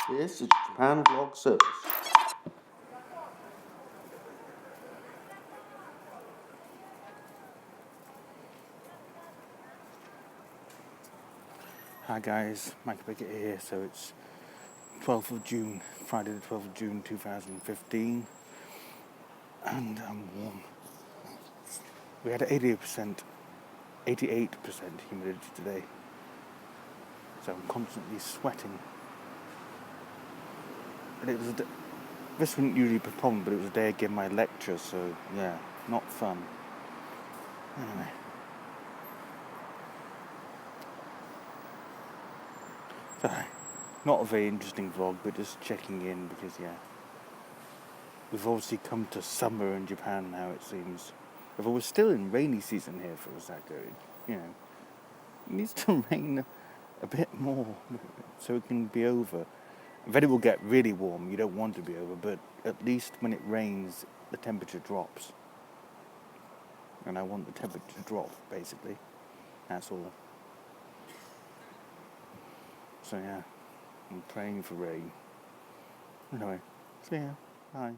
This is Japan Vlog Service. Hi guys, Mike Bickett here. So it's 12th of June, Friday the 12th of June 2015, and I'm warm. We had 88% humidity today, so I'm constantly sweating. And this wouldn't usually be a problem, but it was a day I gave my lecture, so yeah, not fun. Anyway. So, not a very interesting vlog, but just checking in because, yeah, we've obviously come to summer in Japan now, it seems. If it was still in rainy season here for a second, you know, it needs to rain a bit more so it can be over. Then it will get really warm. You don't want it to be over, but at least when it rains, the temperature drops. And I want the temperature to drop, basically. That's all. So yeah, I'm praying for rain. Anyway, see ya. Bye.